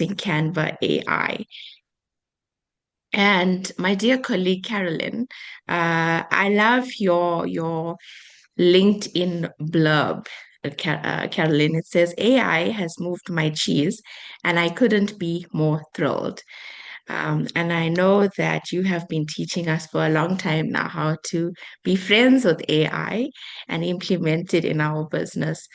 using Canva AI. And my dear colleague Carolyn, I love your LinkedIn blurb, Carolyn. It says AI has moved my cheese, and I couldn't be more thrilled. And I know that you have been teaching us for a long time now how to be friends with AI and implement it in our business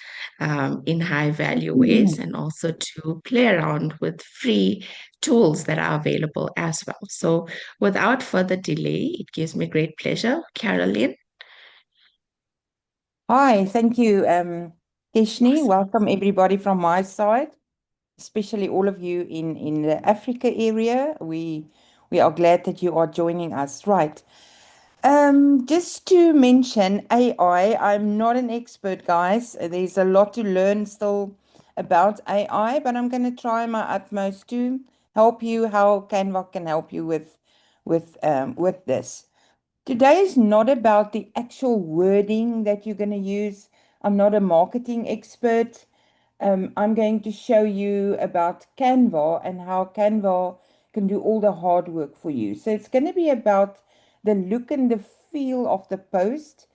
in high value ways, and also to play around with free tools that are available as well. So, without further delay, it gives me great pleasure, Caroline. Hi, thank you, Keshni. Awesome. Welcome everybody from my side, especially all of you in the Africa area. We are glad that you are joining us. Right. Just to mention AI, I'm not an expert, guys. There's a lot to learn still about AI, but I'm going to try my utmost to help you how Canva can help you with this. Today is not about the actual wording that you're going to use. I'm not a marketing expert. I'm going to show you about Canva and how Canva can do all the hard work for you. So it's going to be about the look and the feel of the post.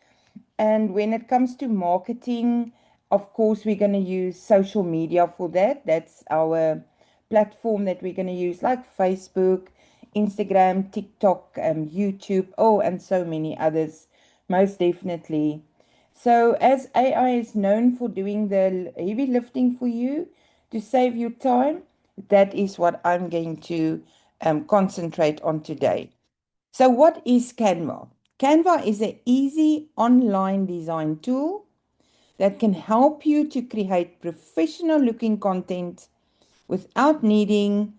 And when it comes to marketing, of course, we're going to use social media for that. That's our platform that we're going to use, like Facebook, Instagram, TikTok, YouTube, oh, and so many others, most definitely. So, as AI is known for doing the heavy lifting for you to save you time, that is what I'm going to concentrate on today. So, what is Canva? Canva is an easy online design tool that can help you to create professional looking content without needing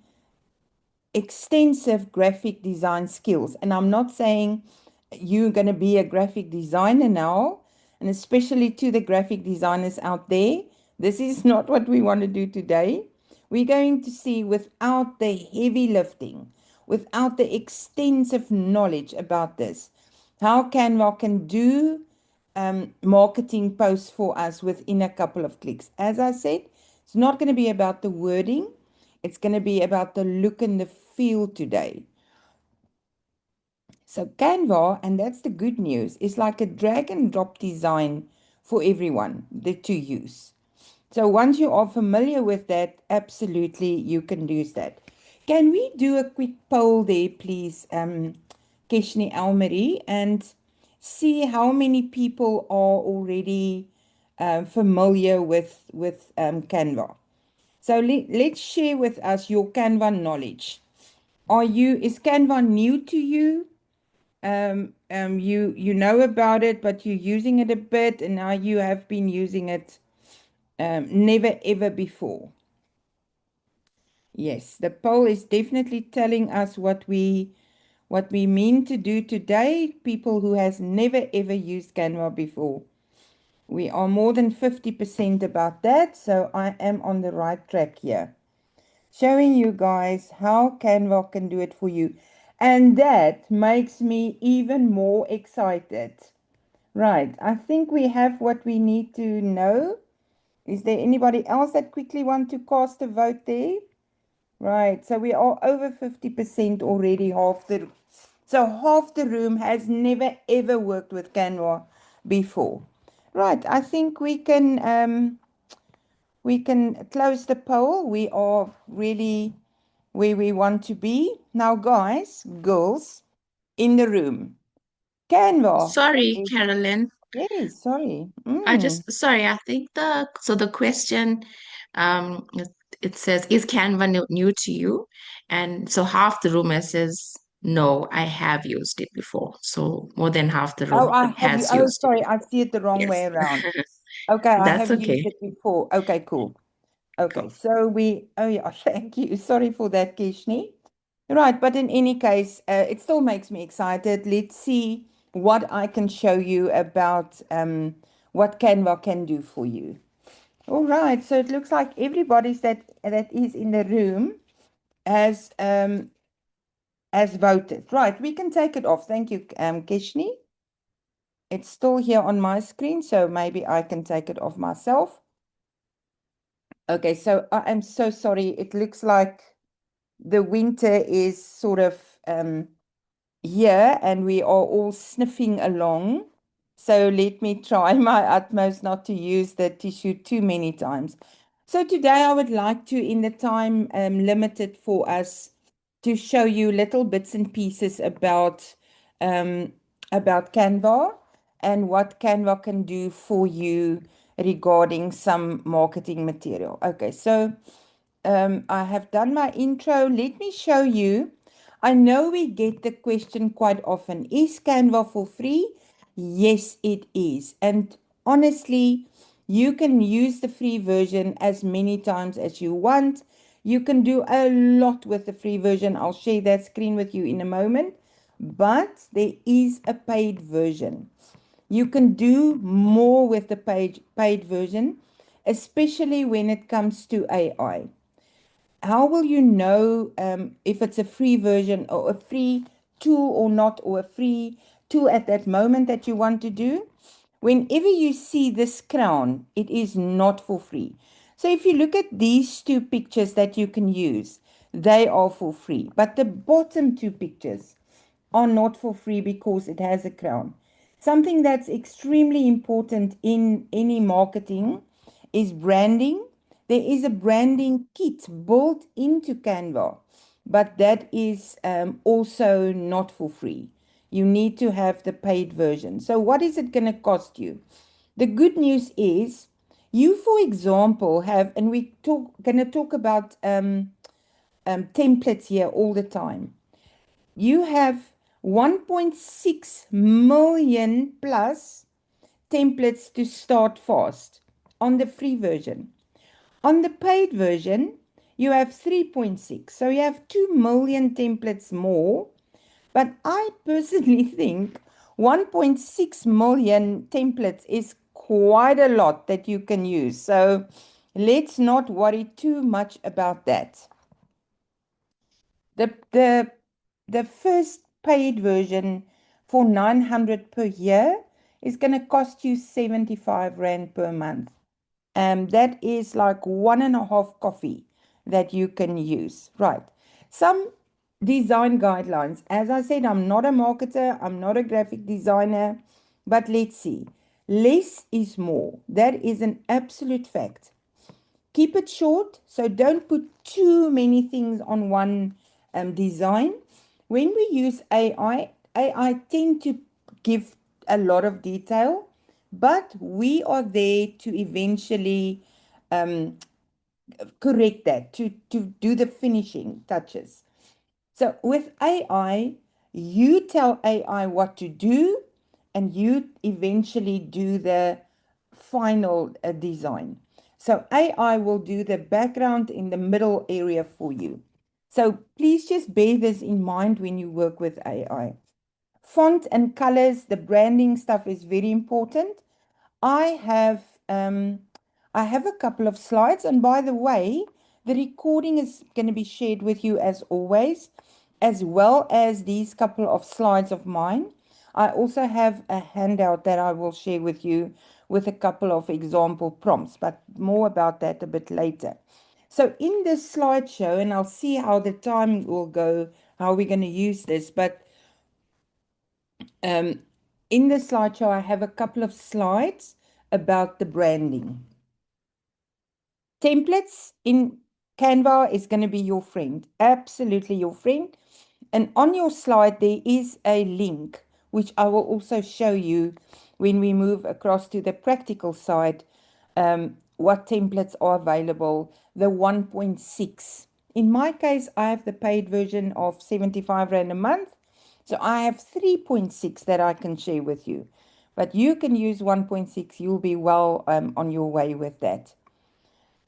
extensive graphic design skills. And I'm not saying you're going to be a graphic designer now, and especially to the graphic designers out there, this is not what we want to do today. We're going to see without the heavy lifting, without the extensive knowledge about this, how Canva can do marketing posts for us within a couple of clicks. As I said, it's not going to be about the wording, it's going to be about the look and the feel today. So Canva, and that's the good news, is like a drag and drop design for everyone to use. So once you are familiar with that, absolutely you can use that. Can we do a quick poll there, please, Keshni Almeri, and see how many people are already familiar with Canva? So let's share with us your Canva knowledge. Is Canva new to you? You know about it, but you're using it a bit, and now you have been using it never ever before. Yes, the poll is definitely telling us what we mean to do today. People who has never ever used Canva before. We are more than 50% about that, so I am on the right track here. Showing you guys how Canva can do it for you. And that makes me even more excited. Right, I think we have what we need to know. Is there anybody else that quickly want to cast a vote there? Right, so we are over 50% already, so half the room has never ever worked with Canva before. Right, I think we can close the poll. We are really where we want to be. Now, guys, girls in the room, Canva. Sorry, Carolyn. Yes, sorry. Sorry, I think the question, um, it, it says, is Canva new to you? And so half the room says, no, I have used it before. So more than half the Oh, room I have you. has Oh, used it. sorry, I see it the wrong way Yes, around. Okay, I that's have used okay. it before. Okay, cool. Okay, Cool. so oh yeah, thank you. Sorry for that, Kishni. Right, but in any case, it still makes me excited. Let's see what I can show you about what Canva can do for you. All right, so it looks like everybody that is in the room has has voted. Right, we can take it off. Thank you, Kishni. It's still here on my screen, so maybe I can take it off myself. Okay, so I am so sorry. It looks like the winter is sort of here and we are all sniffing along. So let me try my utmost not to use the tissue too many times. So today I would like to, in the time limited for us, to show you little bits and pieces um, about Canva and what Canva can do for you regarding some marketing material. Okay, so I have done my intro. Let me show you. I know we get the question quite often, is Canva for free? Yes, it is. And honestly, you can use the free version as many times as you want. You can do a lot with the free version. I'll share that screen with you in a moment. But there is a paid version. You can do more with the paid version, especially when it comes to AI. How will you know if it's a free version or a free tool or not, or a free tool at that moment that you want to do? Whenever you see this crown, it is not for free. So if you look at these two pictures that you can use, they are for free. But the bottom two pictures are not for free because it has a crown. Something that's extremely important in any marketing is branding. There is a branding kit built into Canva, but that is also not for free. You need to have the paid version. So, what is it going to cost you? The good news is, you, for example, have, and we going to talk about templates here all the time. You have 1.6 million plus templates to start fast on the free version. On the paid version, you have 3.6. So you have 2 million templates more. But I personally think 1.6 million templates is quite a lot that you can use. So let's not worry too much about that. The the the first paid version for 900 per year is going to cost you 75 Rand per month. That is like 1.5 coffee that you can use. Right. Some design guidelines. As I said, I'm not a marketer, I'm not a graphic designer, but let's see. Less is more. That is an absolute fact. Keep it short, so don't put too many things on one design. When we use AI tend to give a lot of detail, but we are there to eventually um, correct that, to do the finishing touches. So with AI, you tell AI what to do, and you eventually do the final design. So AI will do the background in the middle area for you. So please just bear this in mind when you work with AI. Font and colors, the branding stuff is very important. I have um, I have a couple of slides, and by the way, the recording is going to be shared with you as always, as well as these couple of slides of mine. I also have a handout that I will share with you with a couple of example prompts, but more about that a bit later. So in this slideshow, and I'll see how the time will go, how we're going to use this, but um, in the slideshow, I have a couple of slides about the branding. Templates in Canva is going to be your friend, absolutely your friend. And on your slide, there is a link, which I will also show you when we move across to the practical side, what templates are available, the 1.6. In my case, I have the paid version of 75 Rand a month. So I have 3.6 that I can share with you. But you can use 1.6. You'll be well on your way with that.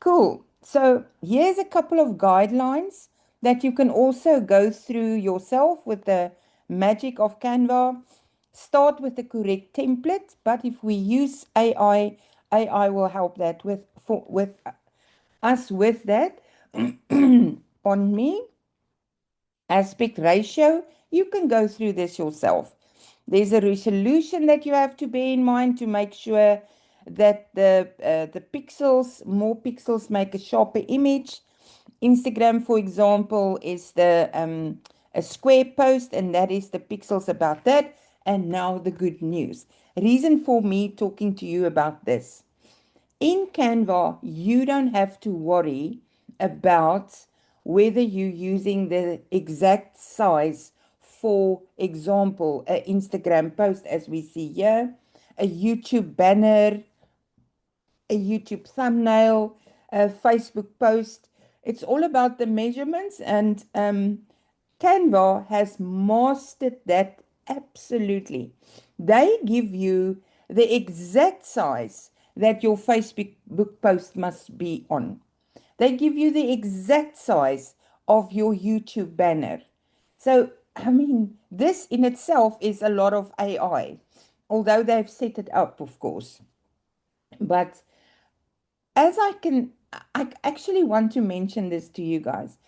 Cool. So here's a couple of guidelines that you can also go through yourself with the magic of Canva. Start with the correct template, but if we use AI, AI will help that with us with that. On me, aspect ratio, you can go through this yourself. There's a resolution that you have to bear in mind to make sure that the pixels, more pixels make a sharper image. Instagram, for example, is the a square post, and that is the pixels about that. And now the good news. Reason for me talking to you about this. In Canva, you don't have to worry about whether you're using the exact size, for example, an Instagram post, as we see here, a YouTube banner, a YouTube thumbnail, a Facebook post. It's all about the measurements, and Canva has mastered that absolutely. They give you the exact size that your Facebook post must be on. They give you the exact size of your YouTube banner. So, I mean, this in itself is a lot of AI, although they've set it up, of course. But I actually want to mention this to you guys.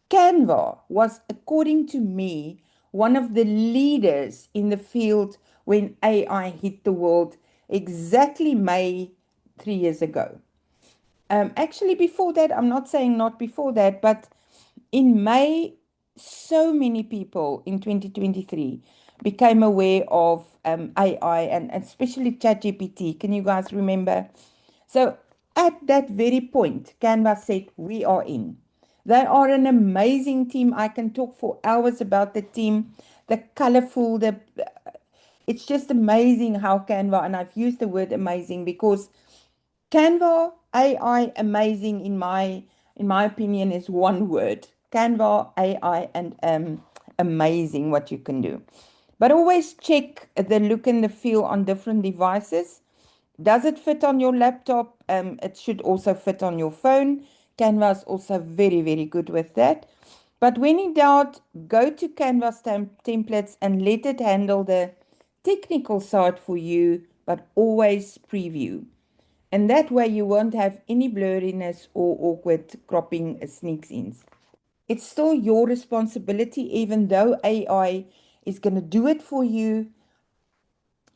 Canva was, according to me, one of the leaders in the field when AI hit the world exactly May 3 years ago. Actually, before that, I'm not saying not before that, but in May, so many people in 2023 became aware of AI, and especially ChatGPT. Can you guys remember? So at that very point, Canva said, we are in. They are an amazing team. I can talk for hours about the team, the colorful, it's just amazing how Canva, and I've used the word amazing because Canva AI amazing in my opinion is one word. Canva AI and amazing what you can do. But always check the look and the feel on different devices. Does it fit on your laptop? It should also fit on your phone. Canva is also very, very good with that. But when in doubt, go to Canvas templates and let it handle the technical side for you, but always preview. And that way you won't have any blurriness or awkward cropping sneaks in. It's still your responsibility, even though AI is going to do it for you,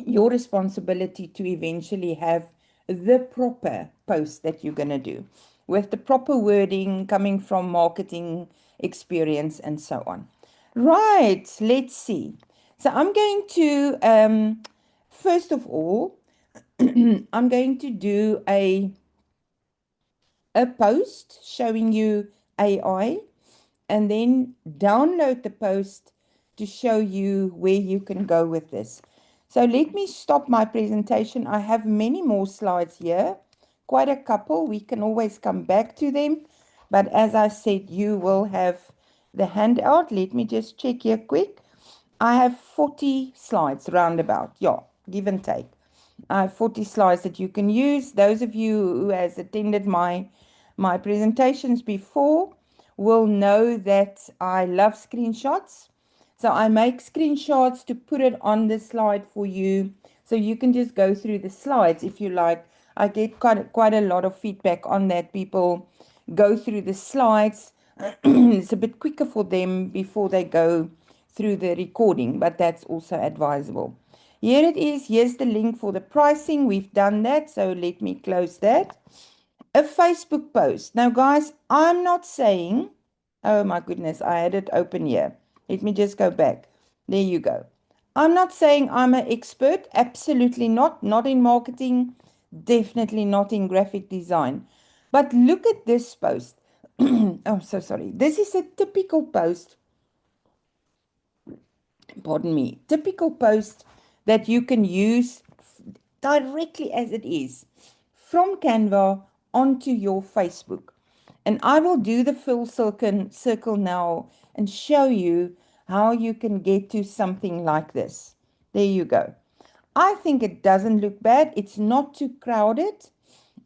your responsibility to eventually have the proper post that you're going to do with the proper wording coming from marketing experience and so on. Right, let's see. So I'm going to, first of all, I'm going to do a post showing you AI, and then download the post to show you where you can go with this. So let me stop my presentation. I have many more slides here, quite a couple. We can always come back to them. But as I said, you will have the handout. Let me just check here quick. I have 40 slides roundabout. Yeah, give and take. I have 40 slides that you can use. Those of you who has attended my presentations before will know that I love screenshots. So I make screenshots to put it on the slide for you. So you can just go through the slides if you like. I get quite a lot of feedback on that. People go through the slides. It's a bit quicker for them before they go through the recording, but that's also advisable. Here it is. Here's the link for the pricing. We've done that. So let me close that. A Facebook post. Now, guys, I'm not saying, oh my goodness, I had it open here. Let me just go back. There you go. I'm not saying I'm an expert. Absolutely not. Not in marketing. Definitely not in graphic design. But look at this post. Oh, so sorry. This is a typical post, pardon me, typical post that you can use directly as it is from Canva onto your Facebook. And I will do the full circle now and show you how you can get to something like this. There you go. I think it doesn't look bad. It's not too crowded.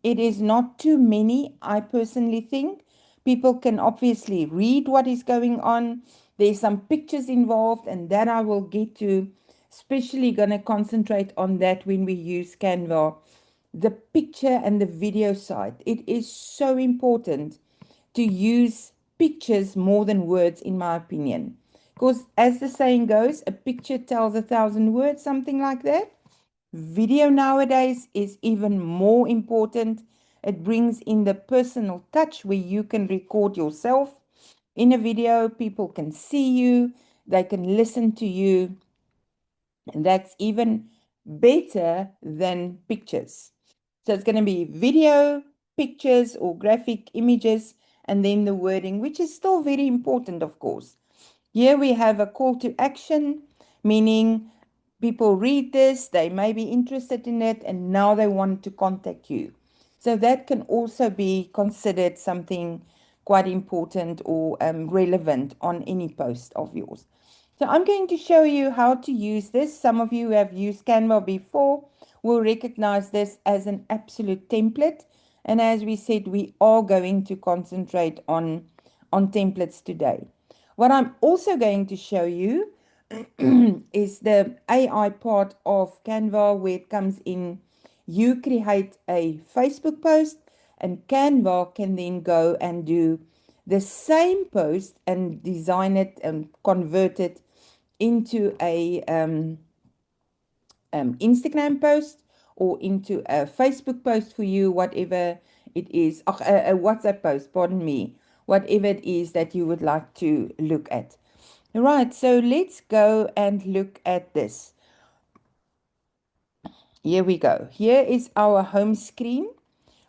It is not too many, I personally think. People can obviously read what is going on. There's some pictures involved, and that I will get to. Especially going to concentrate on that when we use Canva. The picture and the video side. It is so important to use pictures more than words, in my opinion. Because as the saying goes, a picture tells 1,000 words, something like that. Video nowadays is even more important. It brings in the personal touch where you can record yourself in a video, people can see you, they can listen to you. And that's even better than pictures. So it's going to be video, pictures, or graphic images, and then the wording, which is still very important, of course. Here we have a call to action, meaning people read this, they may be interested in it, and now they want to contact you. So that can also be considered something quite important or relevant on any post of yours. So I'm going to show you how to use this. Some of you who have used Canva before will recognize this as an absolute template. And as we said, we are going to concentrate on templates today. What I'm also going to show you is the AI part of Canva, where it comes in. You create a Facebook post, and Canva can then go and do the same post and design it and convert it into a Instagram post or into a Facebook post for you, whatever it is, a WhatsApp post, pardon me, whatever it is that you would like to look at. Right, so let's go and look at this. Here we go. Here is our home screen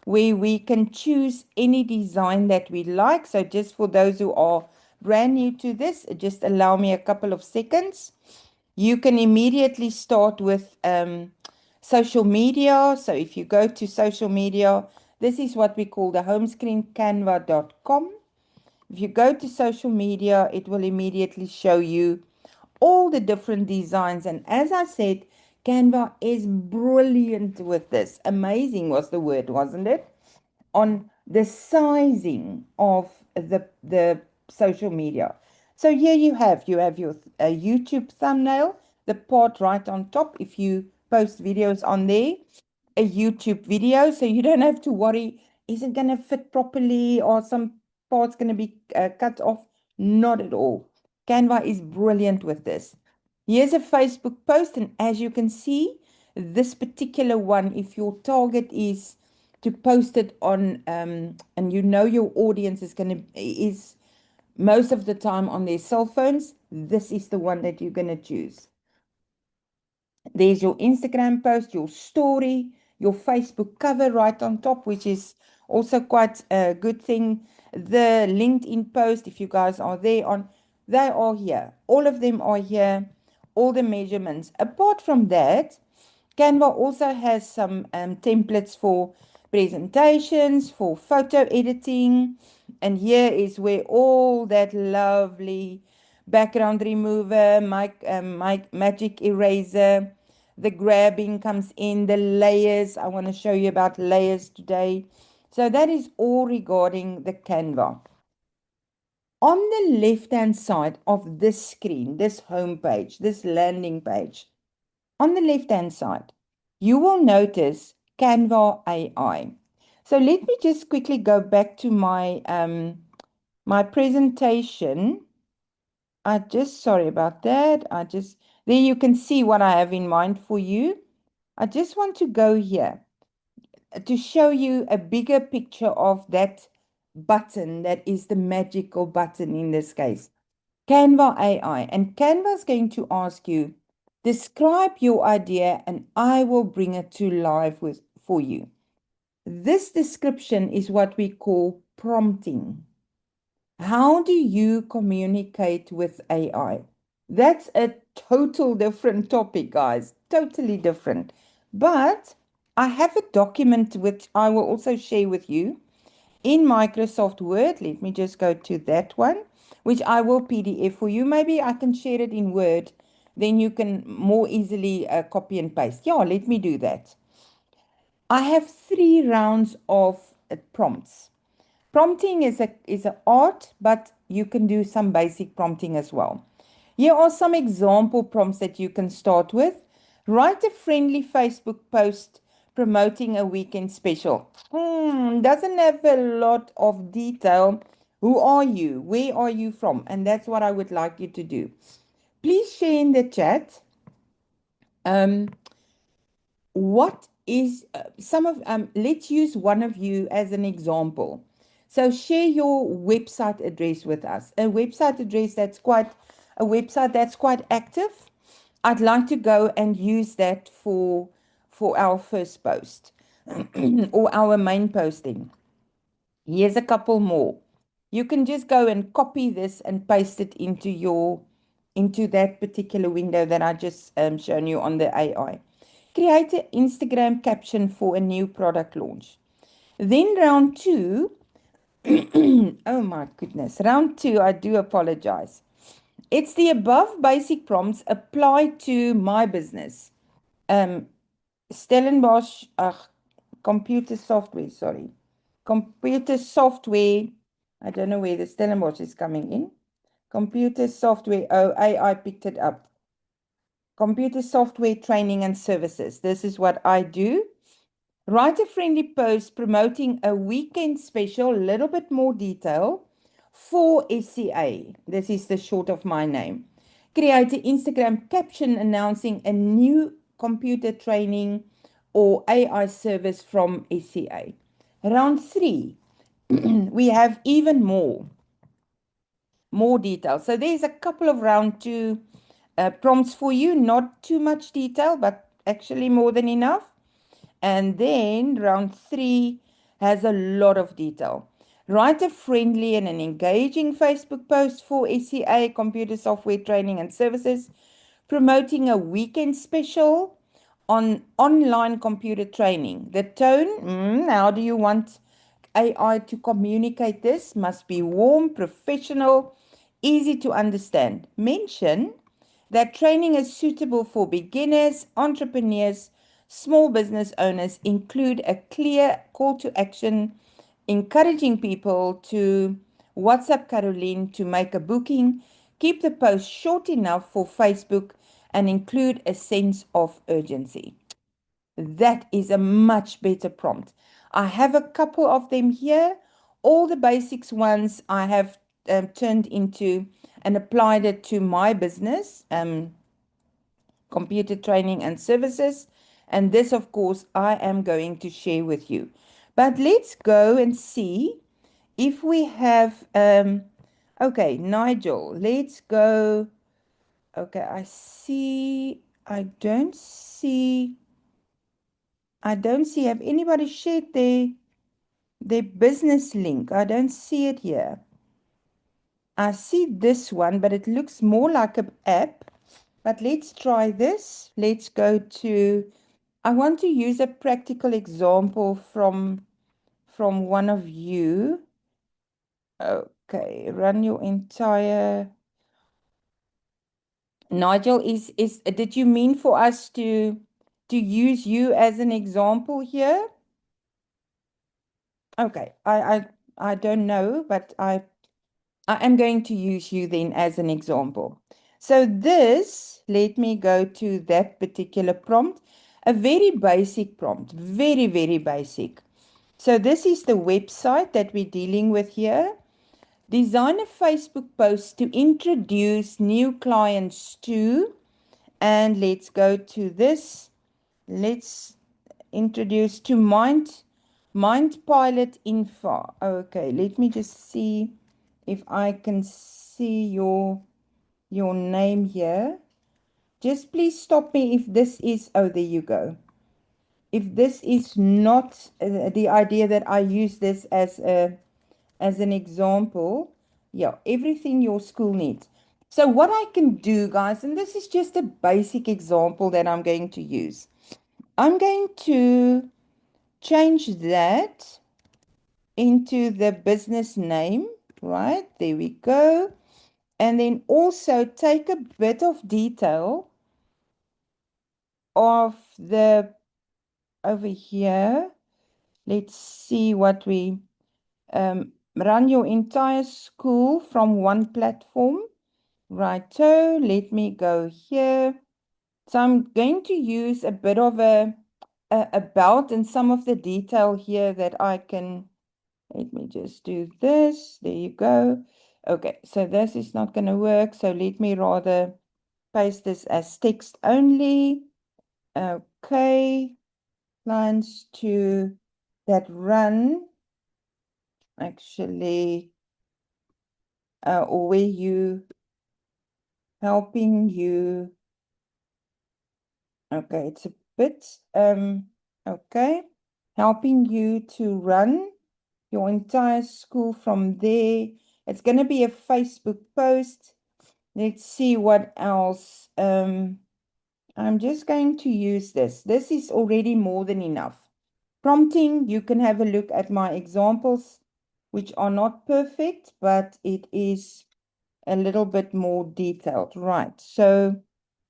where we can choose any design that we like. So just for those who are brand new to this, just allow me a couple of seconds. You can immediately start with social media. So if you go to social media, this is what we call the home screen, canva.com. If you go to social media, it will immediately show you all the different designs. And as I said, Canva is brilliant with this. Amazing was the word, wasn't it? On the sizing of the social media. So here you have your YouTube thumbnail, the part right on top. If you post videos on there, a YouTube video, so you don't have to worry, is it going to fit properly or some parts going to be cut off? Not at all. Canva is brilliant with this. Here's a Facebook post, and as you can see, this particular one, if your target is to post it on, and you know your audience is most of the time on their cell phones, this is the one that you're going to choose. There's your Instagram post, your story, your Facebook cover right on top, which is also quite a good thing. The LinkedIn post, if you guys are there on, they are here. All of them are here, all the measurements. Apart from that, Canva also has some templates for presentations, for photo editing. And here is where all that lovely background remover, magic eraser, the grabbing comes in, the layers. I want to show you about layers today. So that is all regarding the Canva. On the left-hand side of this screen, this home page, this landing page, on the left-hand side, you will notice Canva AI. So let me just quickly go back to my presentation. Sorry about that. There you can see what I have in mind for you. I just want to go here to show you a bigger picture of that button that is the magical button in this case. Canva AI. And Canva is going to ask you, describe your idea and I will bring it to life for you. This description is what we call prompting. How do you communicate with AI? That's a total different topic, guys. Totally different. But I have a document which I will also share with you in Microsoft Word. Let me just go to that one, which I will PDF for you. Maybe I can share it in Word. Then you can more easily copy and paste. Yeah, let me do that. I have 3 rounds of prompts. Prompting is an art, but you can do some basic prompting as well. Here are some example prompts that you can start with. Write a friendly Facebook post promoting a weekend special. Doesn't have a lot of detail. Who are you? Where are you from? And that's what I would like you to do. Please share in the chat. Um, what is some of let's use one of you as an example. So share your website address with us. A website address that's quite active. I'd like to go and use that for our first post or our main posting. Here's a couple more. You can just go and copy this and paste it into that particular window that I just shown you on the AI. Create an Instagram caption for a new product launch. Then round two, oh my goodness, round two, I do apologize. It's the above basic prompts applied to my business. Um, Stellenbosch, computer software, sorry. Computer software, I don't know where the Stellenbosch is coming in. Computer software, oh, AI picked it up. Computer software training and services. This is what I do. Write a friendly post promoting a weekend special, a little bit more detail for SCA. This is the short of my name. Create an Instagram caption announcing a new computer training or AI service from SCA. Round three, we have even more detail. So there's a couple of round two prompts for you, not too much detail, but actually more than enough. And then round three has a lot of detail. Write a friendly and an engaging Facebook post for SCA computer software training and services, promoting a weekend special on online computer training. The tone, how do you want AI to communicate this? Must be warm, professional, easy to understand. Mention that training is suitable for beginners, entrepreneurs, small business owners. Include a clear call to action, encouraging people to WhatsApp Caroline to make a booking. Keep the post short enough for Facebook and include a sense of urgency. That is a much better prompt. I have a couple of them here. All the basics ones I have turned into and applied it to my business, computer training and services. And this, of course, I am going to share with you. But let's go and see if we have, okay, Nigel, let's go. Okay, I don't see, have anybody shared their business link? I don't see it here. I see this one, but it looks more like an app. But let's try this. Let's go to, I want to use a practical example from one of you. Okay, run your entire. Nigel, did you mean for us to use you as an example here? Okay, I don't know, but I am going to use you then as an example. So this, let me go to that particular prompt, a very basic prompt, very, very basic. So this is the website that we're dealing with here. Design a Facebook post to introduce new clients to, and let's go to this. Let's introduce to Mind Pilot Info. Okay, let me just see if I can see your name here. Just please stop me if this is, oh, there you go. If this is not the idea that I use this as an example, yeah, everything your school needs. So what I can do, guys, and this is just a basic example that I'm going to use. I'm going to change that into the business name, right? There we go. And then also take a bit of detail of the over here. Let's see what we run your entire school from one platform. Righto, let me go here. So I'm going to use a bit of a about and some of the detail here that I can. Let me just do this. There you go. Okay, so this is not going to work. So let me rather paste this as text only. Okay. clients to that run actually, or where you helping you. Okay, it's a bit, okay, helping you to run your entire school from there. It's going to be a Facebook post. Let's see what else. I'm just going to use this. This is already more than enough. Prompting, you can have a look at my examples, which are not perfect, but it is a little bit more detailed. Right, so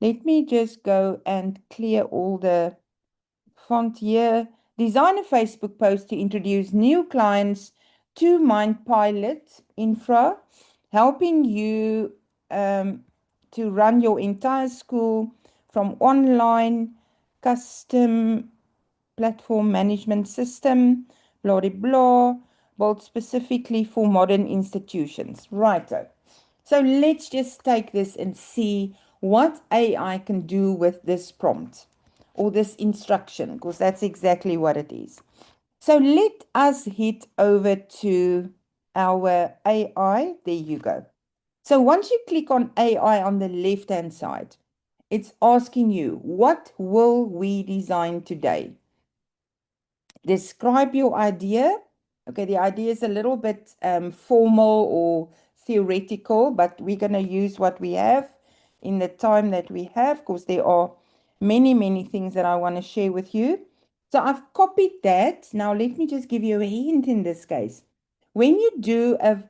let me just go and clear all the font here. Design a Facebook post to introduce new clients to MindPilot Infra, helping you to run your entire school from online custom platform management system, blah, blah, blah, built specifically for modern institutions. Righto. So let's just take this and see what AI can do with this prompt or this instruction, because that's exactly what it is. So let us hit over to our AI. There you go. So once you click on AI on the left-hand side, it's asking you, what will we design today? Describe your idea. Okay, the idea is a little bit formal or theoretical, but we're going to use what we have in the time that we have, because there are many, many things that I want to share with you. So I've copied that. Now let me just give you a hint in this case. When you do a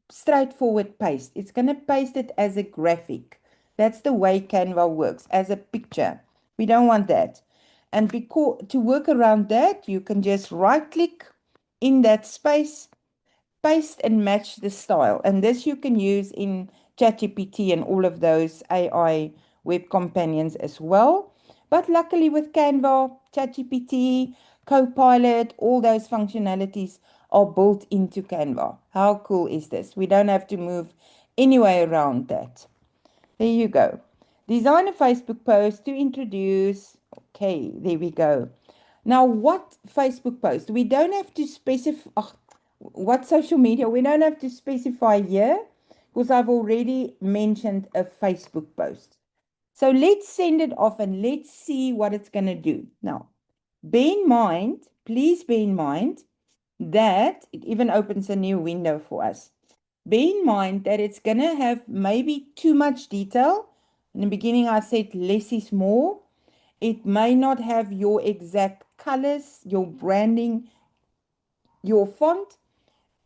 straightforward paste, it's going to paste it as a graphic. That's the way Canva works, as a picture. We don't want that. And because to work around that, you can just right click in that space, paste and match the style. And this you can use in ChatGPT and all of those AI web companions as well. But luckily with Canva, ChatGPT, Copilot, all those functionalities are built into Canva. How cool is this? We don't have to move any way around that. There you go. Design a Facebook post to introduce. Okay, there we go. Now, what Facebook post? We don't have to specify what social media. We don't have to specify here because I've already mentioned a Facebook post. So let's send it off and let's see what it's going to do. Now, bear in mind, please bear in mind that it even opens a new window for us. Bear in mind that it's going to have maybe too much detail. In the beginning, I said less is more. It may not have your exact colors, your branding, your font.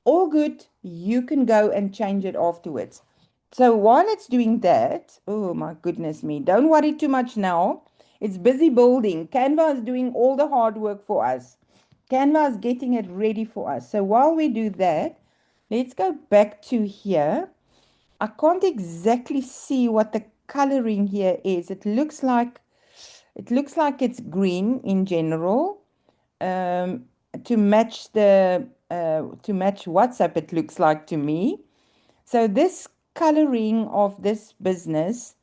All good. You can go and change it afterwards. So while it's doing that, oh my goodness me, don't worry too much now. It's busy building. Canva is doing all the hard work for us. Canva is getting it ready for us. So while we do that, let's go back to here. I can't exactly see what the coloring here is. It looks like it's green in general. Um, to match WhatsApp, it looks like to me. So this coloring of this business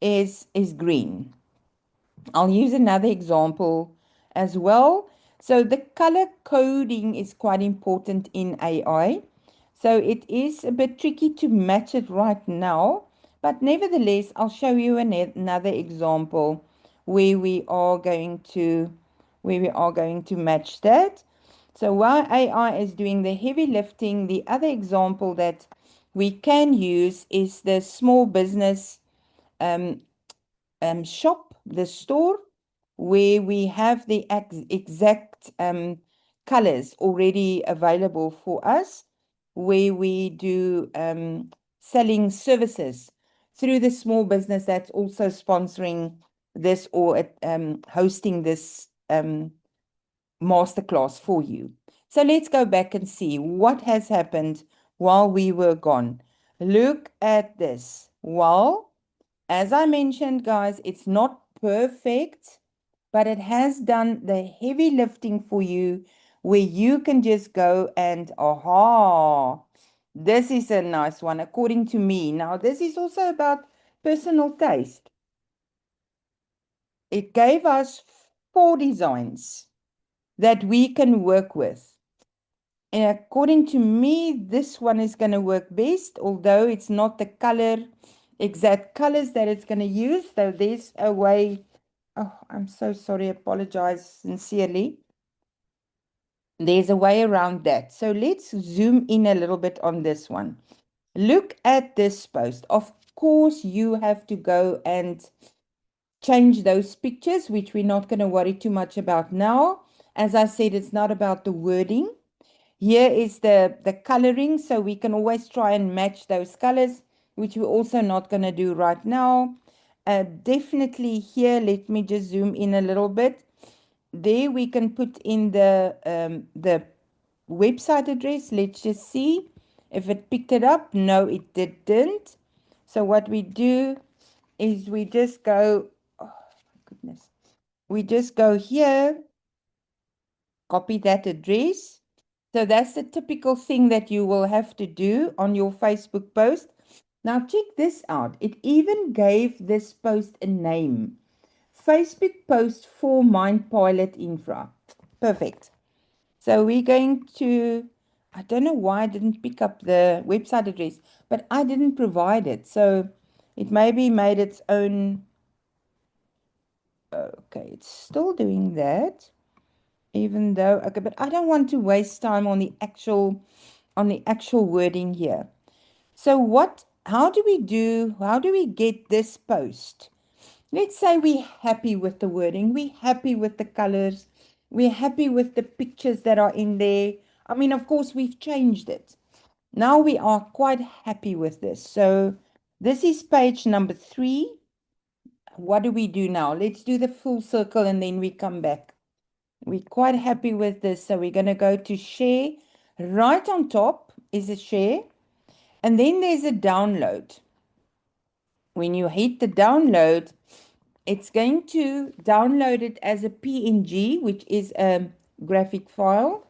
is green. I'll use another example as well. So the color coding is quite important in AI. So it is a bit tricky to match it right now, but nevertheless, I'll show you another example where we are going to match that. So while AI is doing the heavy lifting, the other example that we can use is the small business um, shop, the store, where we have the exact colors already available for us, where we do selling services through the small business that's also sponsoring this or hosting this masterclass for you. So let's go back and see what has happened while we were gone. Look at this. Well, as I mentioned, guys, it's not perfect, but it has done the heavy lifting for you where you can just go and, aha, this is a nice one, according to me. Now, this is also about personal taste. It gave us 4 designs. that we can work with. And according to me, this one is going to work best, although it's not the exact colors that it's going to use. So there's a way. Oh, I'm so sorry. Apologize sincerely. There's a way around that. So let's zoom in a little bit on this one. Look at this post. Of course, you have to go and change those pictures, which we're not going to worry too much about now. As I said, it's not about the wording. Here is the coloring, so we can always try and match those colors, which we're also not going to do right now. Definitely here, let me just zoom in a little bit. There we can put in the website address. Let's just see if it picked it up. No, it didn't. So what we do is we just go, oh goodness, we just go here, copy that address. So that's the typical thing that you will have to do on your Facebook post. Now check this out. It even gave this post a name. Facebook post for MindPilot Infra. Perfect. So we're going to, I don't know why I didn't pick up the website address, but I didn't provide it. So it maybe made its own. Okay, it's still doing that, even though, okay, but I don't want to waste time on the actual wording here. So how do we get this post? Let's say we're happy with the wording, we're happy with the colors, we're happy with the pictures that are in there. I mean, of course, we've changed it. Now we are quite happy with this. So this is page number 3. What do we do now? Let's do the full circle and then we come back. We're quite happy with this. So we're going to go to share. Right on top is a share. And then there's a download. When you hit the download, it's going to download it as a PNG, which is a graphic file.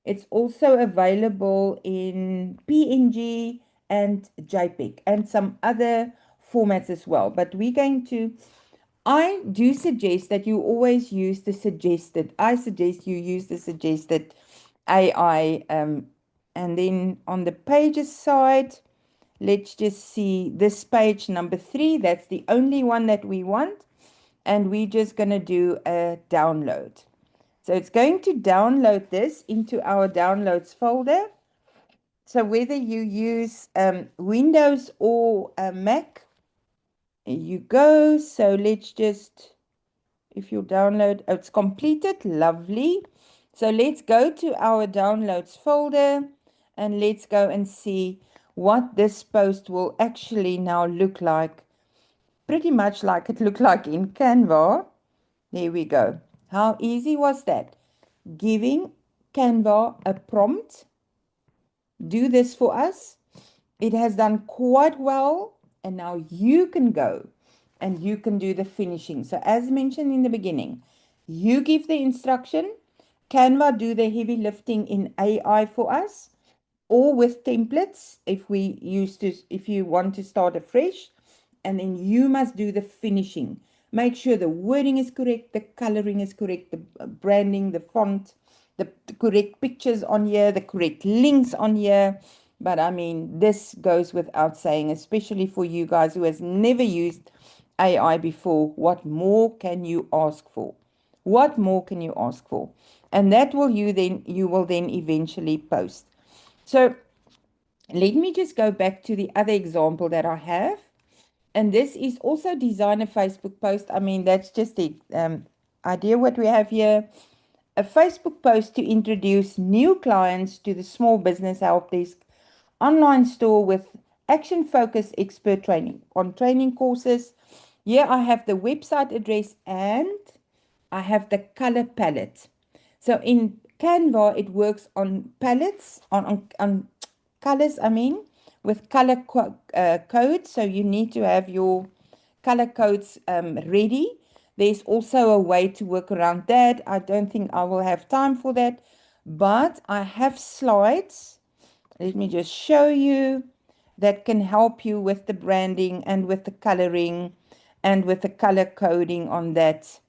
It's also available in PNG and JPEG and some other formats as well. But I do suggest that you always use I suggest you use the suggested AI. And then on the pages side, let's just see this page number 3. That's the only one that we want. And we're just going to do a download. So it's going to download this into our downloads folder. So whether you use Windows or Mac, you go. So let's just, if you download, oh, it's completed. Lovely. So let's go to our downloads folder and let's go and see what this post will actually now look like. Pretty much like it looked like in Canva. There we go. How easy was that? Giving Canva a prompt, do this for us. It has done quite well, and now you can go and you can do the finishing. So as mentioned in the beginning, you give the instruction, Canva do the heavy lifting in AI for us, or with templates if you want to start afresh, and then you must do the finishing. Make sure the wording is correct, the coloring is correct, the branding, the font, the correct pictures on here, the correct links on here. But I mean, this goes without saying, especially for you guys who has never used AI before. What more can you ask for? What more can you ask for? And that you will then eventually post. So let me just go back to the other example that I have. And this is also design a Facebook post. I mean, that's just the idea what we have here. A Facebook post to introduce new clients to the Small Business Help Desk online store with action-focused expert training on training courses. Here I have the website address and I have the color palette. So in Canva, it works on palettes, on colors, I mean, with color codes. So you need to have your color codes ready. There's also a way to work around that. I don't think I will have time for that, but I have slides. Let me just show you that can help you with the branding and with the coloring and with the color coding on that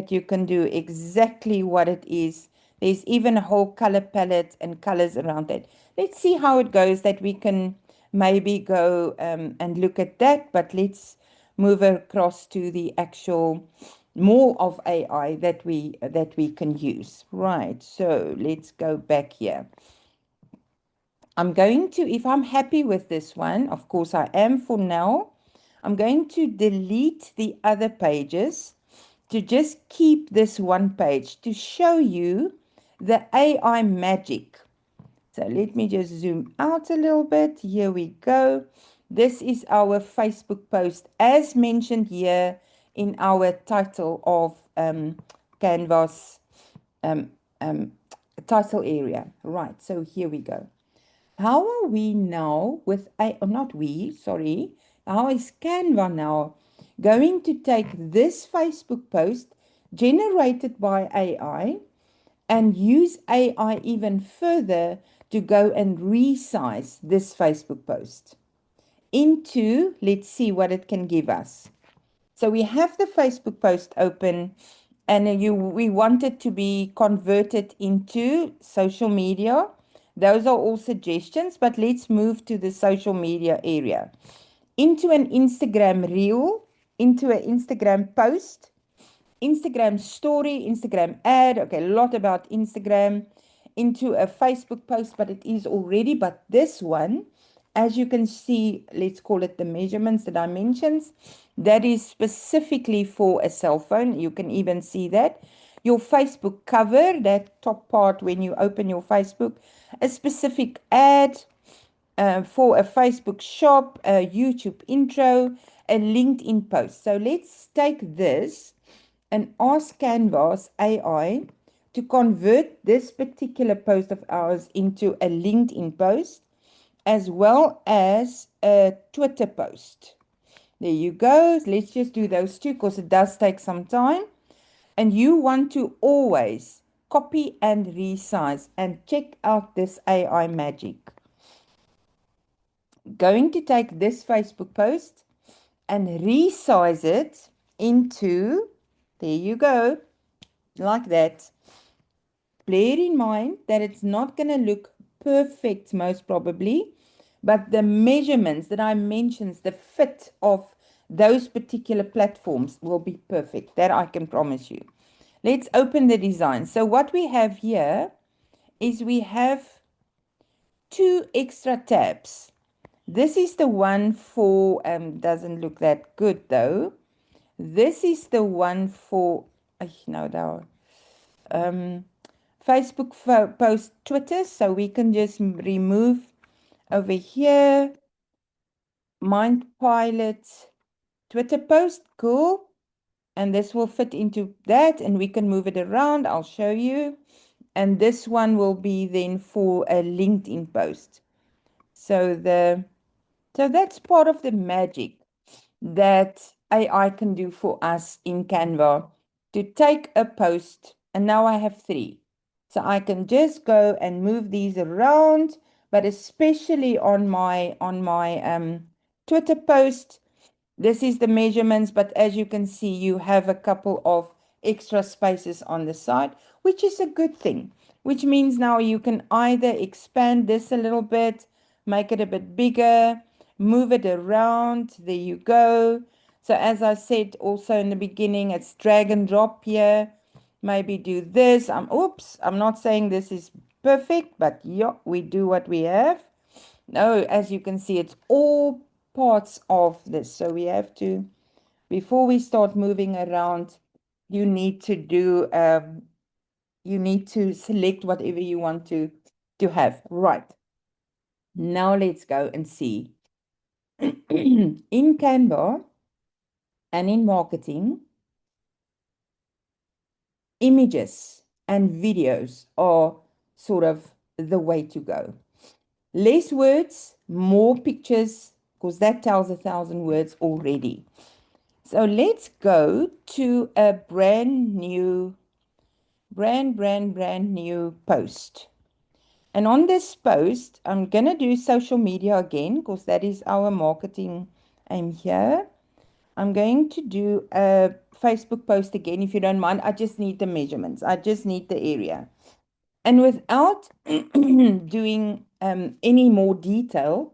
you can do exactly what it is There's even a whole color palette and colors around that. Let's see how it goes, that we can maybe go and look at that, but let's move across to the actual more of AI that we can use. Right, so let's go back here. I'm going to, if I'm happy with this one, of course I am for now, I'm going to delete the other pages to just keep this one page to show you the AI magic. So let me just zoom out a little bit. Here we go. This is our Facebook post as mentioned here in our title of Canvas um, um, title area. Right, so here we go. How are we now with not we, sorry, how is Canva now going to take this Facebook post generated by AI and use AI even further to go and resize this Facebook post into, let's see what it can give us. So we have the Facebook post open and we want it to be converted into social media. Those are all suggestions, but let's move to the social media area. Into an Instagram reel, into an Instagram post, Instagram story, Instagram ad. Okay, a lot about Instagram. Into a Facebook post, but it is already. But this one, as you can see, let's call it the measurements, the dimensions, that is specifically for a cell phone. You can even see that. Your Facebook cover, that top part when you open your Facebook, a specific ad for a Facebook shop, a YouTube intro, a LinkedIn post. So let's take this and ask Canvas AI to convert this particular post of ours into a LinkedIn post as well as a Twitter post. There you go. Let's just do those two because it does take some time. And you want to always copy and resize and check out this AI magic. Going to take this Facebook post and resize it into, there you go, like that. Bear in mind that it's not going to look perfect, most probably, but the measurements, the dimensions, the fit of those particular platforms will be perfect. That I can promise you. Let's open the design. So what we have here is we have two extra tabs. This is the one for, doesn't look that good though. This is the one for, no, Facebook post Twitter. So we can just remove over here, Mind Pilot Twitter post. Cool. And this will fit into that and we can move it around. I'll show you. And this one will be then for a LinkedIn post. So that's part of the magic that AI can do for us in Canva, to take a post, and now I have three. So I can just go and move these around, but especially on my Twitter post, this is the measurements, but as you can see, you have a couple of extra spaces on the side, which is a good thing, which means now you can either expand this a little bit, make it a bit bigger, move it around. There you go. So as I said also in the beginning, it's drag and drop here. Maybe do this. I'm not saying this is perfect, but yeah, we do what we have. No, as you can see, it's all parts of this. So we have to, before we start moving around, you need to do, you need to select whatever you want to have. Right. Now let's go and see. In Canva and in marketing, images and videos are sort of the way to go. Less words, more pictures, because that tells 1,000 words already. So let's go to a brand new post. And on this post, I'm going to do social media again because that is our marketing aim here. I'm going to do a Facebook post again, if you don't mind. I just need the measurements. I just need the area. And without doing any more detail,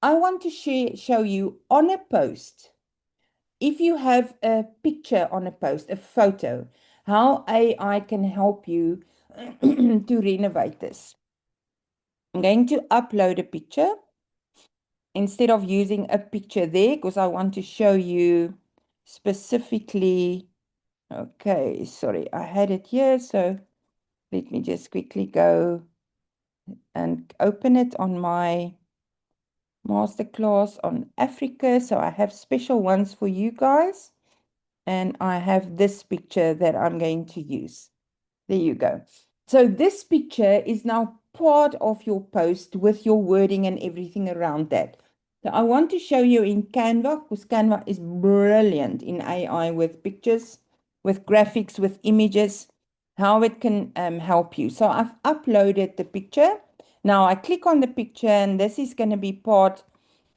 I want to show you on a post. If you have a picture on a post, a photo, how AI can help you to renovate this. I'm going to upload a picture instead of using a picture there because I want to show you specifically. Okay, sorry, I had it here, so let me just quickly go and open it on my masterclass on Africa. So I have special ones for you guys, and I have this picture that I'm going to use. There you go. So this picture is now part of your post with your wording and everything around that. So I want to show you in Canva, because Canva is brilliant in AI with pictures, with graphics, with images, how it can help you. So I've uploaded the picture. Now I click on the picture, and this is going to be part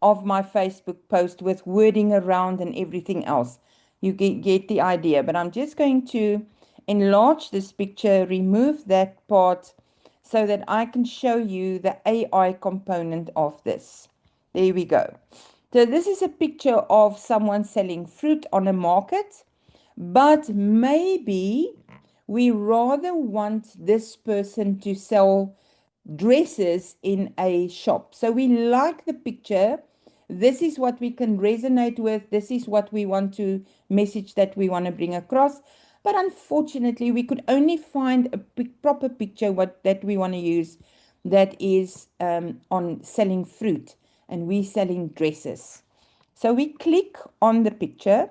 of my Facebook post with wording around and everything else. You get the idea, but I'm just going to enlarge this picture, remove that part so that I can show you the AI component of this. There we go. So this is a picture of someone selling fruit on a market, but maybe we rather want this person to sell dresses in a shop. So we like the picture. This is what we can resonate with. This is what we want to message that we want to bring across. But unfortunately, we could only find a proper picture that we want to use that is on selling fruit, and we selling dresses. So we click on the picture,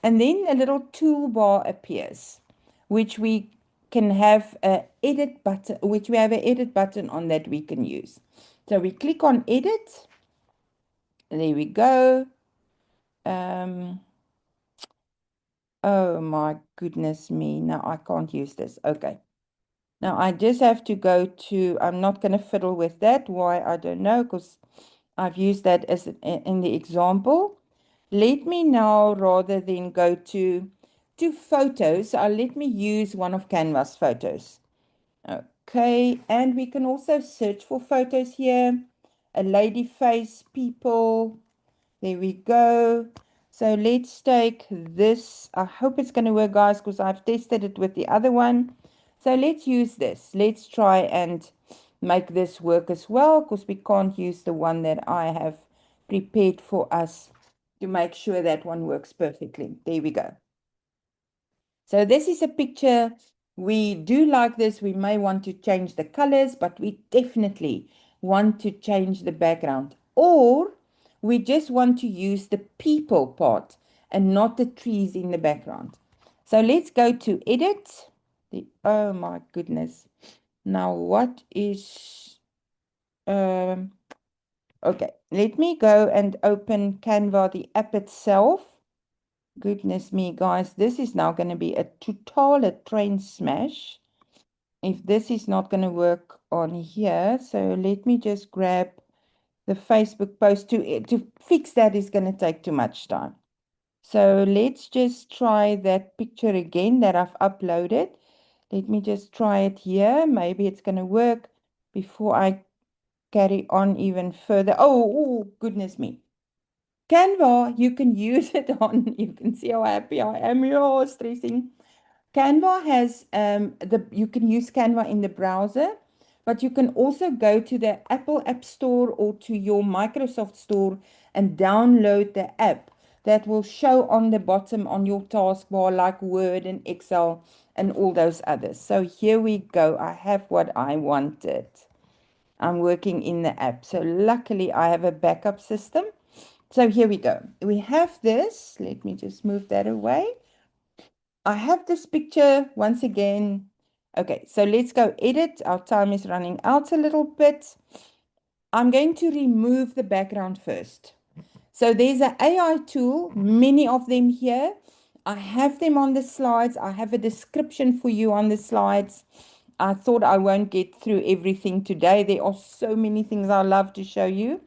and then a little toolbar appears, which we can have a edit button, which we have an edit button on that we can use. So we click on edit. There we go. Oh my goodness me. Now I can't use this. Okay. Now I just have to go to, I'm not going to fiddle with that. Why? I don't know, because I've used that as in the example. Let me now rather than go to photos, let me use one of Canva's photos. Okay, and we can also search for photos here. A lady face, people. There we go. So let's take this. I hope it's going to work, guys, because I've tested it with the other one. So let's use this. Let's try and make this work as well, because we can't use the one that I have prepared for us to make sure that one works perfectly. There we go. So this is a picture. We do like this. We may want to change the colors, but we definitely want to change the background. Or we just want to use the people part and not the trees in the background. So let's go to edit. Oh my goodness. Now what is, okay, let me go and open Canva, the app itself. Goodness me, guys, this is now going to be a train smash if this is not going to work on here. So let me just grab the Facebook post. To fix that is going to take too much time. So let's just try that picture again that I've uploaded. Let me just try it here. Maybe it's going to work before I carry on even further. Oh, goodness me. Canva, you can use it on, you can see how happy I am. You're stressing. Canva has you can use Canva in the browser, but you can also go to the Apple App Store or to your Microsoft Store and download the app that will show on the bottom on your taskbar, like Word and Excel and all those others. So here we go. I have what I wanted. I'm working in the app. So luckily I have a backup system. So here we go. We have this. Let me just move that away. I have this picture once again. Okay, so let's go edit. Our time is running out a little bit. I'm going to remove the background first. So there's an AI tool, many of them here. I have them on the slides. I have a description for you on the slides. I thought I won't get through everything today. There are so many things I love to show you.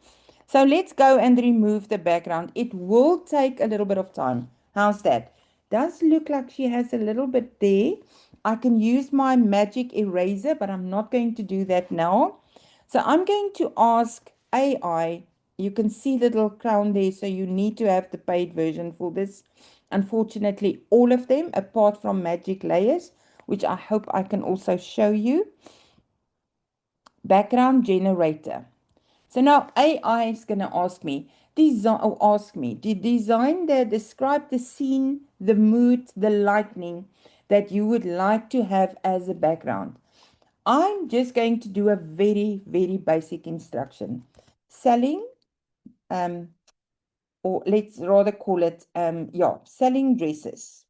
So let's go and remove the background. It will take a little bit of time. How's that? Does look like she has a little bit there. I can use my magic eraser, but I'm not going to do that now. So I'm going to ask AI. You can see the little crown there, so you need to have the paid version for this. Unfortunately, all of them, apart from Magic Layers, which I hope I can also show you. Background generator. So now AI is going to describe the scene, the mood, the lightning that you would like to have as a background. I'm just going to do a very, very basic instruction. Selling, or let's rather call it, selling dresses.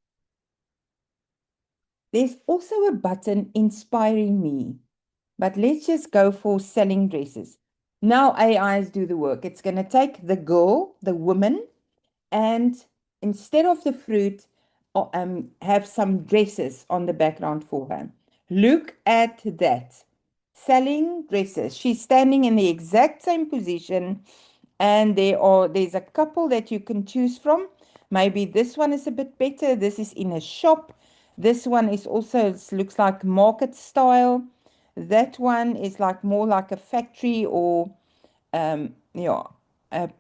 There's also a button inspiring me, but let's just go for selling dresses. Now AIs do the work. It's going to take the girl, the woman, and instead of the fruit, have some dresses on the background for her. Look at that. Selling dresses. She's standing in the exact same position, and there's a couple that you can choose from. Maybe this one is a bit better. This is in a shop. This one is also, it looks like market style. That one is like more like a factory, or a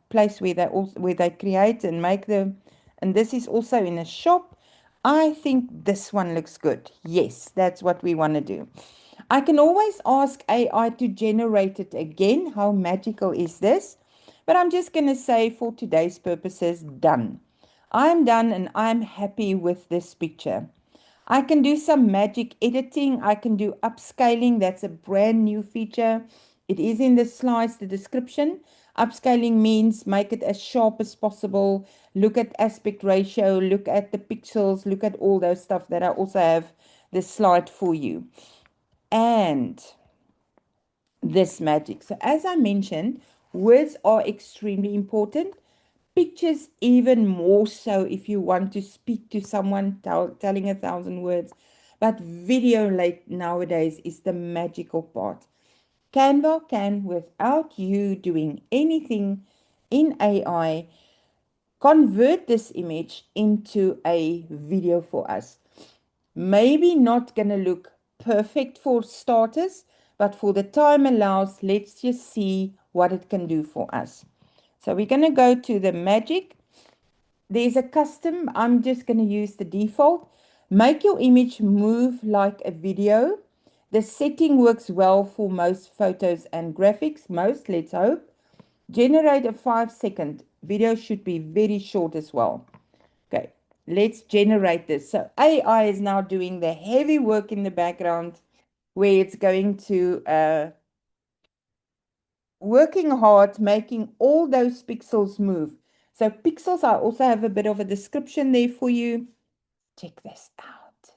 place where they create and make them. And this is also in a shop. I think this one looks good. Yes, that's what we want to do. I can always ask AI to generate it again. How magical is this? But I'm just going to say, for today's purposes, done. I'm done and I'm happy with this picture. I can do some magic editing. I can do upscaling. That's a brand new feature. It is in the slides, the description. Upscaling means make it as sharp as possible. Look at aspect ratio, look at the pixels, look at all those stuff that I also have the slide for you. And this magic. So as I mentioned, words are extremely important. Pictures even more so if you want to speak to someone telling 1,000 words. But video nowadays is the magical part. Canva can, without you doing anything in AI, convert this image into a video for us. Maybe not going to look perfect for starters, but for the time allows, let's just see what it can do for us. So we're going to go to the magic. There's a custom. I'm just going to use the default. Make your image move like a video. The setting works well for most photos and graphics. Most, let's hope. Generate a 5-second video. Should be very short as well. Okay, let's generate this. So AI is now doing the heavy work in the background, where it's going to working hard, making all those pixels move. So pixels, I also have a bit of a description there for you. Check this out.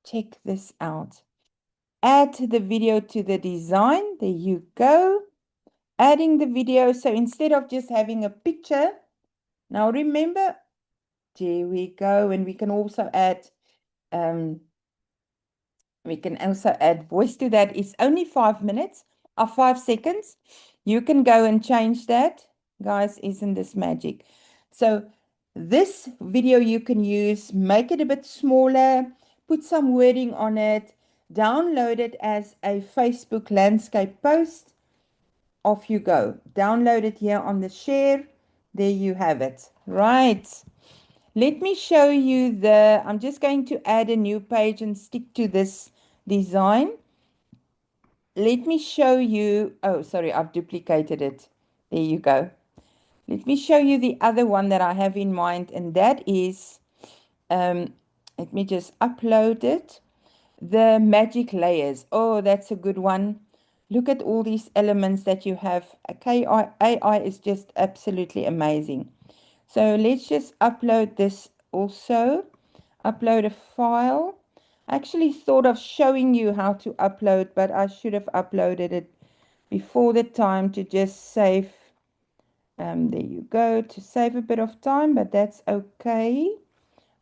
Check this out. Add the video to the design. There you go. Adding the video. So instead of just having a picture, now remember, there we go. And we can also add voice to that. It's only 5 minutes or 5 seconds. You can go and change that. Guys, isn't this magic? So this video you can use, make it a bit smaller, put some wording on it, download it as a Facebook landscape post. Off you go. Download it here on the share. There you have it. Right. Let me show you I'm just going to add a new page and stick to this design. Let me show you, oh, sorry, I've duplicated it. There you go. Let me show you the other one that I have in mind, and that is, let me just upload it. The magic layers. Oh, that's a good one. Look at all these elements that you have. Okay, AI is just absolutely amazing. So let's just upload this also. Upload a file. I actually thought of showing you how to upload, but I should have uploaded it before the time to just save. There you go, to save a bit of time, but that's okay.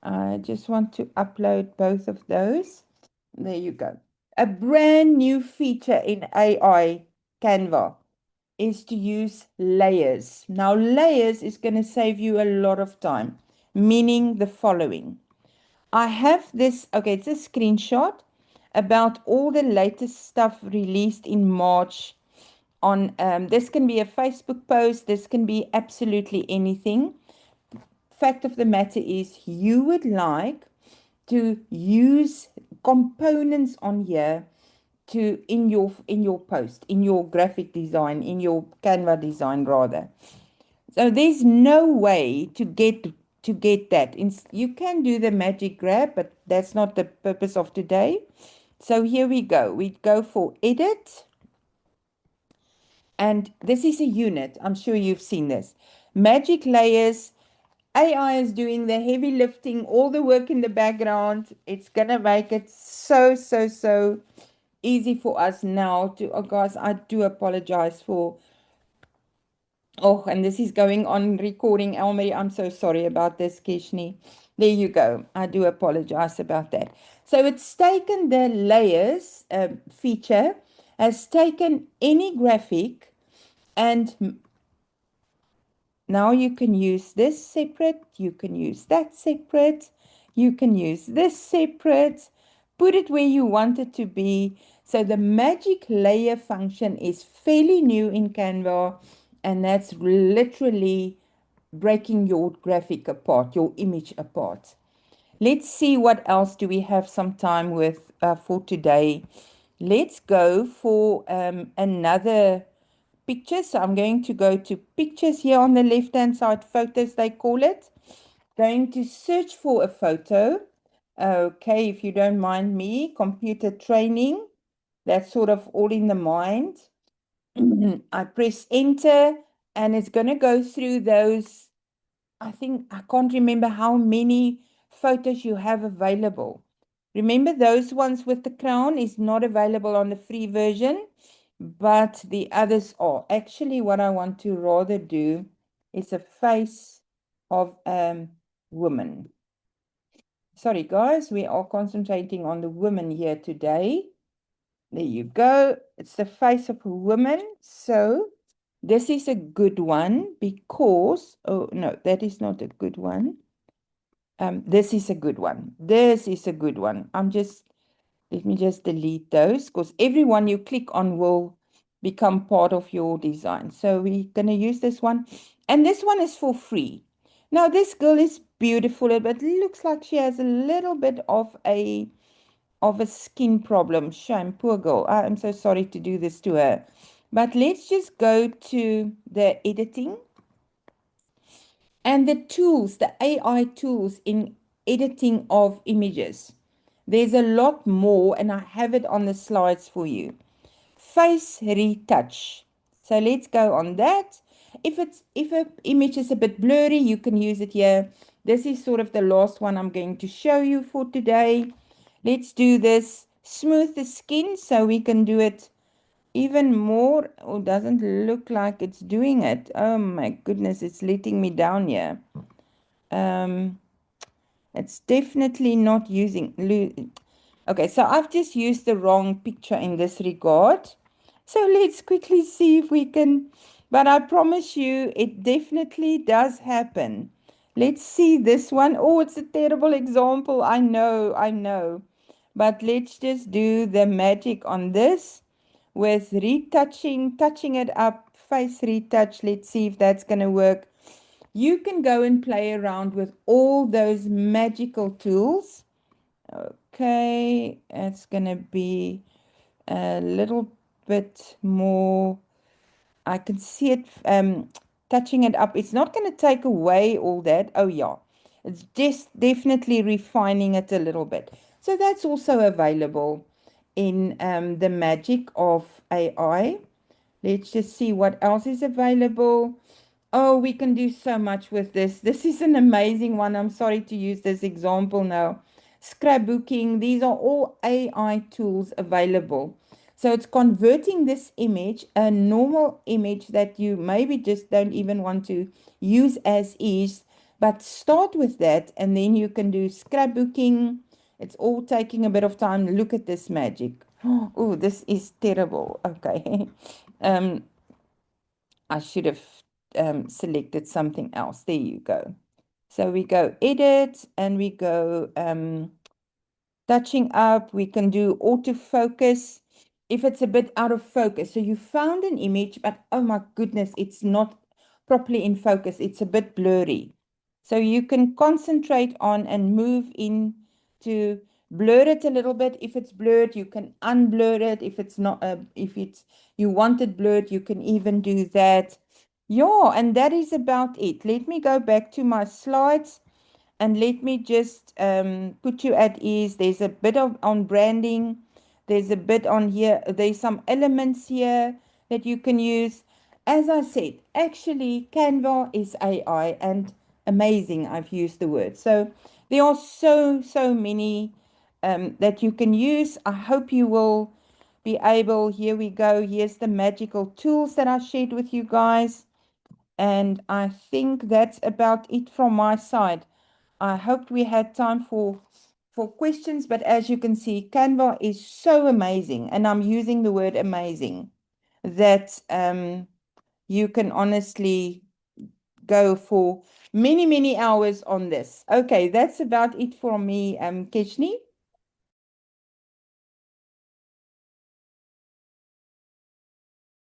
I just want to upload both of those. There you go. A brand new feature in AI Canva is to use layers. Now, layers is going to save you a lot of time, meaning the following. I have this, okay, it's a screenshot about all the latest stuff released in March on, this can be a Facebook post, this can be absolutely anything. Fact of the matter is, you would like to use components on here to in your post, in your graphic design, in your Canva design rather. So there's no way to get that. You can do the magic grab, but that's not the purpose of today. So here we go. We go for edit, and this is a unit. I'm sure you've seen this. Magic layers. AI is doing the heavy lifting, all the work in the background. It's gonna make it so easy for us now to, oh guys, I do apologize for, oh, and this is going on recording, Elmarie. I'm so sorry about this, Keshni. There you go. I do apologize about that. So it's taken the layers feature, has taken any graphic, and now you can use this separate, you can use that separate, you can use this separate, put it where you want it to be. So the magic layer function is fairly new in Canva, and that's literally breaking your graphic apart, your image apart. Let's see what else do we have some time with for today. Let's go for another picture. So I'm going to go to pictures here on the left-hand side, photos they call it. Going to search for a photo. Okay, if you don't mind me, computer training. That's sort of all in the mind. I press enter, and it's going to go through those. I think I can't remember how many photos you have available. Remember, those ones with the crown is not available on the free version, but the others are. Actually, what I want to rather do is a face of a woman. Sorry, guys, we are concentrating on the woman here today. There you go. It's the face of a woman. So this is a good one because, oh no, that is not a good one. This is a good one. This is a good one. Let me just delete those because everyone you click on will become part of your design. So we're going to use this one. And this one is for free. Now, this girl is beautiful, but it looks like she has a little bit of a skin problem. Shame, poor girl. I am so sorry to do this to her. But let's just go to the editing and the tools, the AI tools in editing of images. There's a lot more, and I have it on the slides for you. Face retouch. So let's go on that. If an image is a bit blurry, you can use it here. This is sort of the last one I'm going to show you for today. Let's do this. Smooth the skin so we can do it even more. Oh, doesn't look like it's doing it. Oh my goodness, it's letting me down here. It's definitely not using. Okay, so I've just used the wrong picture in this regard. So let's quickly see if we can, but I promise you it definitely does happen. Let's see this one. Oh, it's a terrible example. I know. But let's just do the magic on this with retouching, touching it up, face retouch. Let's see if that's going to work. You can go and play around with all those magical tools. Okay, it's going to be a little bit more. I can see it touching it up. It's not going to take away all that. Oh, yeah. It's just definitely refining it a little bit. So that's also available in the magic of AI. Let's just see what else is available. Oh, we can do so much with this. This is an amazing one. I'm sorry to use this example now. Scrapbooking, these are all AI tools available. So it's converting this image, a normal image that you maybe just don't even want to use as is, but start with that and then you can do scrapbooking. It's all taking a bit of time. Look at this magic. Oh, this is terrible. Okay. I should have selected something else. There you go. So we go edit and we go touching up. We can do autofocus if it's a bit out of focus. So you found an image, but oh my goodness, it's not properly in focus. It's a bit blurry. So you can concentrate on and move in to blur it a little bit. If it's blurred, you can unblur it. If it's not, if it's you want it blurred, you can even do that. Yeah, and that is about it. Let me go back to my slides. And let me just put you at ease. There's a bit of on branding. There's a bit on here. There's some elements here that you can use. As I said, actually, Canva is AI and amazing. I've used the word. So there are so many that you can use. I hope you will be able. Here we go. Here's the magical tools that I shared with you guys. And I think that's about it from my side. I hoped we had time for questions, but as you can see, Canva is so amazing, and I'm using the word amazing, that you can honestly go for many hours on this. Okay, that's about it for me, Keshni.